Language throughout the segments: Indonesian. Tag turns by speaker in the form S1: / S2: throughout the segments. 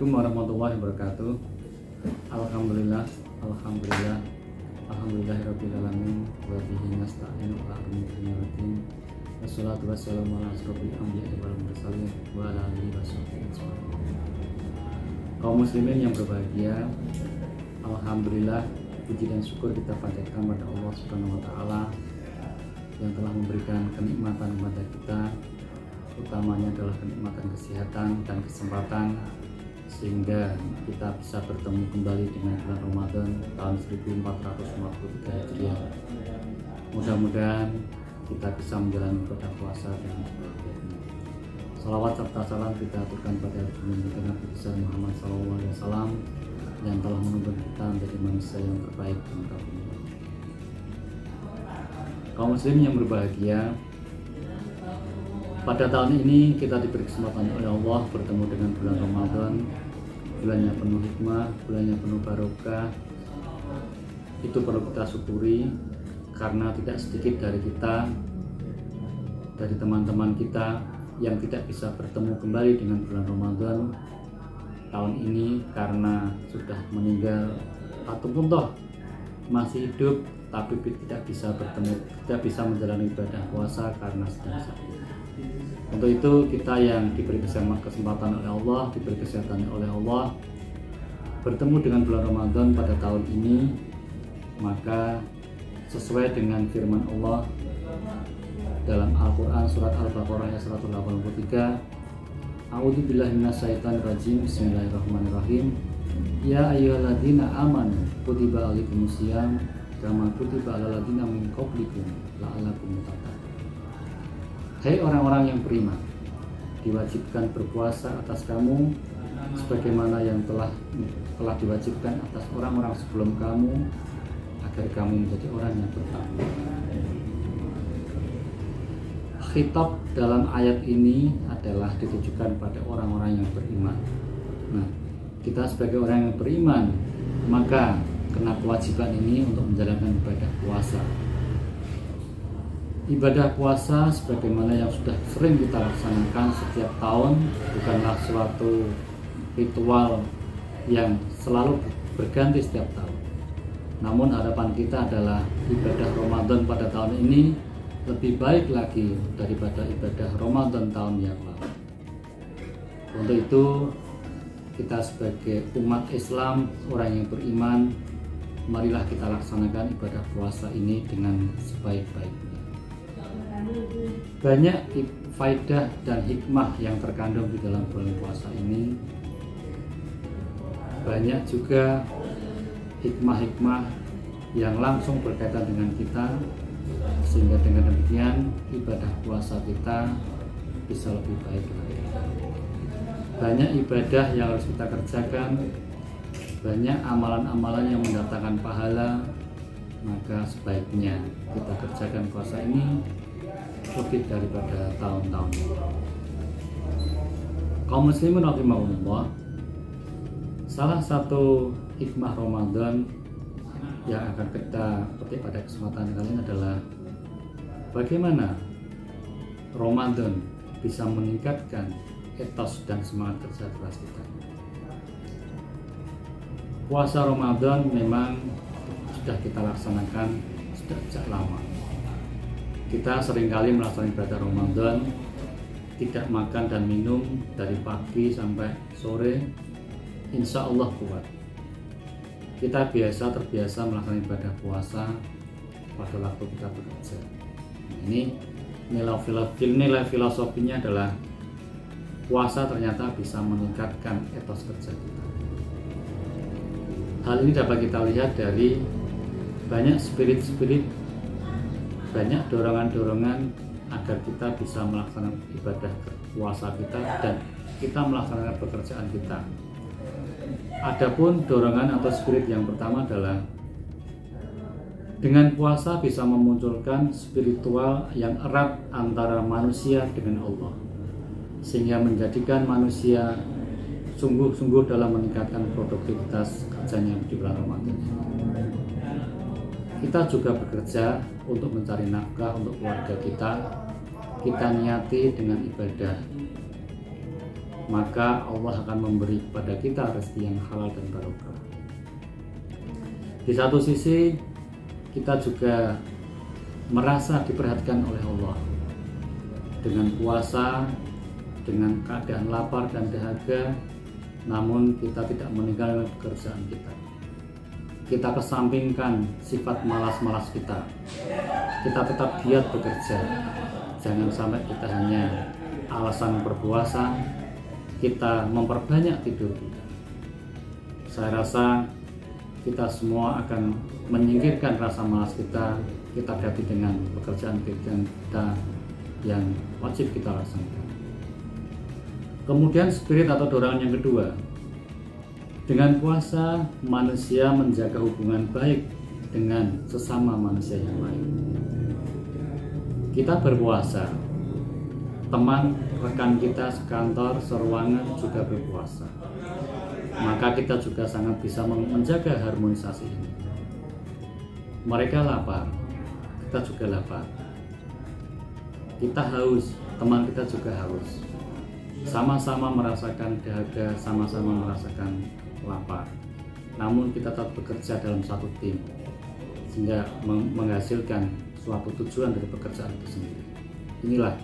S1: Assalamualaikum warahmatullahi wabarakatuh. Alhamdulillah Alhamdulillahirabbil alamin wa bihi nasta'inu ala umuri dunya. Wassalatu wassalamu ala asrofil anbiya'i wal mursalin wa ala alihi washabbihi ajmain. Kaum muslimin yang berbahagia, alhamdulillah puji dan syukur kita panjatkan pada Allah Subhanahu wa taala yang telah memberikan kenikmatan kepada kita, utamanya adalah kenikmatan kesehatan dan kesempatan sehingga kita bisa bertemu kembali dengan bulan Ramadan tahun 1443 Hijriah. Mudah-mudahan kita bisa menjalani ibadah puasa dengan baik. Salawat serta salam kita aturkan pada junjungan Nabi besar Muhammad SAW yang telah menuntun kita menjadi manusia yang terbaik di muka bumi. Kaum muslim yang berbahagia, pada tahun ini kita diberi kesempatan oleh Allah bertemu dengan bulan Ramadan, bulan yang penuh hikmah, bulan yang penuh barokah. Itu perlu kita syukuri karena tidak sedikit dari kita, dari teman-teman kita yang tidak bisa bertemu kembali dengan bulan Ramadan tahun ini karena sudah meninggal ataupun toh masih hidup tapi tidak bisa bertemu, tidak bisa menjalani ibadah puasa karena sedang sakit. Untuk itu kita yang diberi kesempatan oleh Allah, diberi kesehatan oleh Allah, bertemu dengan bulan Ramadan pada tahun ini, maka sesuai dengan firman Allah dalam Al-Quran surat Al-Baqarah ayat 183, A'udzubillahi minasyaitonirrajim, Bismillahirrahmanirrahim. Ya ayyuhalladzina amanu kutiba alaikumusiyam kama kutiba alal ladzina min qablikum la'allakum tattaqun. Hai orang-orang yang beriman, diwajibkan berpuasa atas kamu sebagaimana yang telah diwajibkan atas orang-orang sebelum kamu agar kamu menjadi orang yang bertakwa. Khitab dalam ayat ini adalah ditujukan pada orang-orang yang beriman. Nah, kita sebagai orang yang beriman maka kena kewajiban ini untuk menjalankan ibadah puasa. Ibadah puasa sebagaimana yang sudah sering kita laksanakan setiap tahun bukanlah suatu ritual yang selalu berganti setiap tahun. Namun harapan kita adalah ibadah Ramadan pada tahun ini lebih baik lagi daripada ibadah Ramadan tahun yang lalu. Untuk itu kita sebagai umat Islam, orang yang beriman, marilah kita laksanakan ibadah puasa ini dengan sebaik-baiknya. Banyak faedah dan hikmah yang terkandung di dalam bulan puasa ini. Banyak juga hikmah-hikmah yang langsung berkaitan dengan kita, sehingga dengan demikian ibadah puasa kita bisa lebih baik lagi. Banyak ibadah yang harus kita kerjakan, banyak amalan-amalan yang mendatangkan pahala, maka sebaiknya kita kerjakan puasa ini lebih daripada tahun-tahun lalu. Kaum muslimin rahimahumullah, salah satu hikmah Ramadan yang akan kita petik pada kesempatan kali ini adalah bagaimana Ramadan bisa meningkatkan etos dan semangat kerja keras kita. Puasa Ramadan memang sudah kita laksanakan sejak lama. Kita seringkali melaksanakan ibadah Ramadan, tidak makan dan minum dari pagi sampai sore, insya Allah kuat. Kita terbiasa melaksanakan ibadah puasa pada waktu kita bekerja. Ini nilai filosofinya adalah puasa ternyata bisa meningkatkan etos kerja kita. Hal ini dapat kita lihat dari banyak spirit-spirit, banyak dorongan-dorongan agar kita bisa melaksanakan ibadah puasa kita dan kita melaksanakan pekerjaan kita. Adapun dorongan atau spirit yang pertama adalah dengan puasa bisa memunculkan spiritual yang erat antara manusia dengan Allah, sehingga menjadikan manusia sungguh-sungguh dalam meningkatkan produktivitas kerjanya di bulan Ramadan. Kita juga bekerja untuk mencari nafkah untuk keluarga kita. Kita niati dengan ibadah maka Allah akan memberi kepada kita rezeki yang halal dan barokah. Di satu sisi kita juga merasa diperhatikan oleh Allah dengan puasa, dengan keadaan lapar dan dahaga, namun kita tidak meninggalkan pekerjaan kita. Kita kesampingkan sifat malas-malas kita. Kita tetap giat bekerja. Jangan sampai kita hanya alasan berpuasa, kita memperbanyak tidur kita. Saya rasa kita semua akan menyingkirkan rasa malas kita ganti dengan pekerjaan kita yang wajib kita laksanakan. Kemudian spirit atau dorongan yang kedua, dengan puasa manusia menjaga hubungan baik dengan sesama manusia yang lain. Kita berpuasa, teman rekan kita sekantor, seruangan juga berpuasa, maka kita juga sangat bisa menjaga harmonisasi ini. Mereka lapar, kita juga lapar. Kita haus, teman kita juga haus. Sama-sama merasakan dahaga, sama-sama merasakan lapar. Namun kita tetap bekerja dalam satu tim, sehingga menghasilkan suatu tujuan dari pekerjaan itu sendiri. Inilah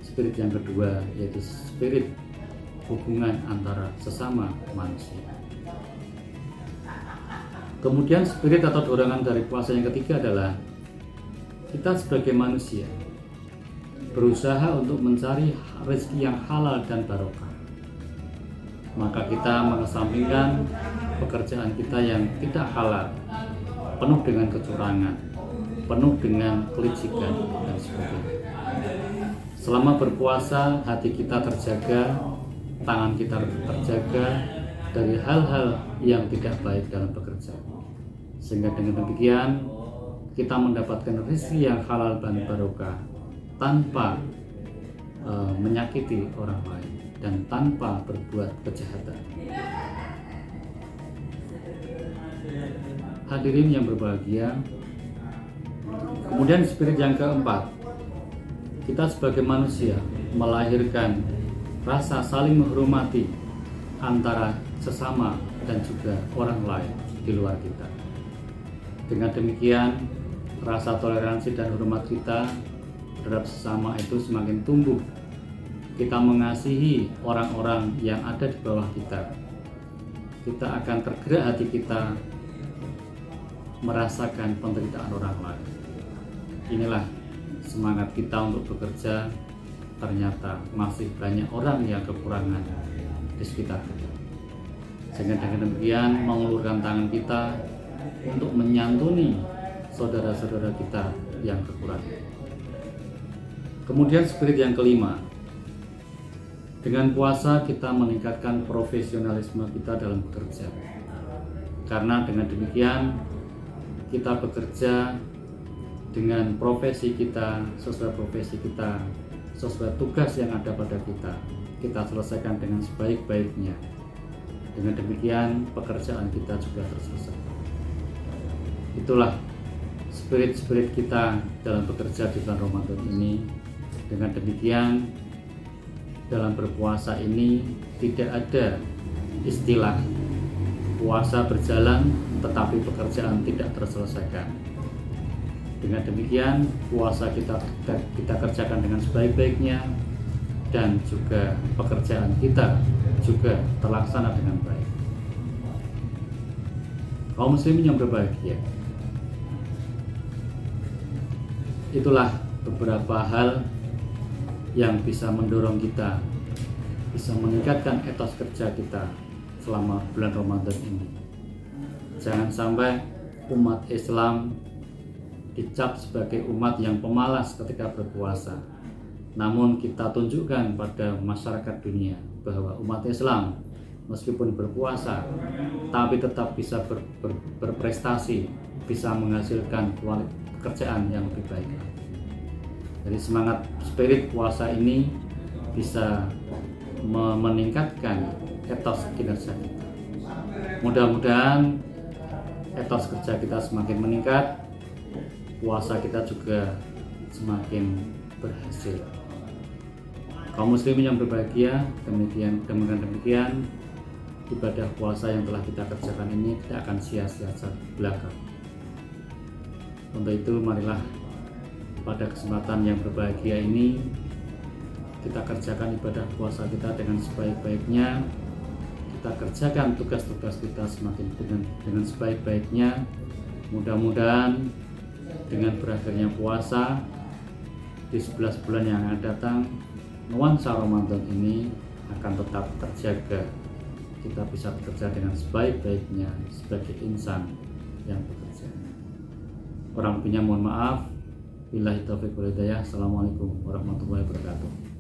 S1: spirit yang kedua, yaitu spirit hubungan antara sesama manusia. Kemudian spirit atau dorongan dari puasa yang ketiga adalah kita sebagai manusia berusaha untuk mencari rezeki yang halal dan barokah. Maka kita mengesampingkan pekerjaan kita yang tidak halal, penuh dengan kecurangan, penuh dengan kelicikan dan sebagainya. Selama berpuasa, hati kita terjaga, tangan kita terjaga dari hal-hal yang tidak baik dalam pekerjaan. Sehingga dengan demikian kita mendapatkan rezeki yang halal dan barokah tanpa menyakiti orang lain dan tanpa berbuat kejahatan. Hadirin yang berbahagia, kemudian spirit yang keempat, kita sebagai manusia melahirkan rasa saling menghormati antara sesama dan juga orang lain di luar kita. Dengan demikian, rasa toleransi dan hormat kita terhadap sesama itu semakin tumbuh. Kita mengasihi orang-orang yang ada di bawah kita. Kita akan tergerak hati kita merasakan penderitaan orang lain. Inilah semangat kita untuk bekerja. Ternyata masih banyak orang yang kekurangan di sekitar kita. Sehingga dengan demikian mengulurkan tangan kita untuk menyantuni saudara-saudara kita yang kekurangan. Kemudian spirit yang kelima, dengan puasa kita meningkatkan profesionalisme kita dalam bekerja. Karena dengan demikian kita bekerja dengan profesi kita, sesuai profesi kita, sesuai tugas yang ada pada kita selesaikan dengan sebaik-baiknya. Dengan demikian pekerjaan kita juga terselesaikan. Itulah spirit-spirit kita dalam bekerja di bulan Ramadan ini. Dengan demikian dalam berpuasa ini tidak ada istilah puasa berjalan tetapi pekerjaan tidak terselesaikan. Dengan demikian puasa kita kerjakan dengan sebaik-baiknya dan juga pekerjaan kita juga terlaksana dengan baik. Kaum muslimin yang berbahagia, itulah beberapa hal yang bisa mendorong kita, bisa meningkatkan etos kerja kita selama bulan Ramadan ini. Jangan sampai umat Islam dicap sebagai umat yang pemalas ketika berpuasa. Namun kita tunjukkan pada masyarakat dunia bahwa umat Islam meskipun berpuasa tapi tetap bisa berprestasi, bisa menghasilkan kualitas pekerjaan yang lebih baik. Jadi semangat spirit puasa ini bisa meningkatkan etos kinerja kita. Mudah-mudahan etos kerja kita semakin meningkat, puasa kita juga semakin berhasil. Kaum muslimin yang berbahagia, demikian ibadah puasa yang telah kita kerjakan ini tidak akan sia-sia belaka. Untuk itu marilah pada kesempatan yang berbahagia ini kita kerjakan ibadah puasa kita dengan sebaik-baiknya. Kita kerjakan tugas-tugas kita semakin dengan sebaik-baiknya. Mudah-mudahan dengan berakhirnya puasa di 11 bulan yang akan datang, nuansa Ramadan ini akan tetap terjaga. Kita bisa bekerja dengan sebaik-baiknya sebagai insan yang bekerja. Kurang lebihnya mohon maaf. Billahi taufiq wal hidayah. Assalamualaikum warahmatullahi wabarakatuh.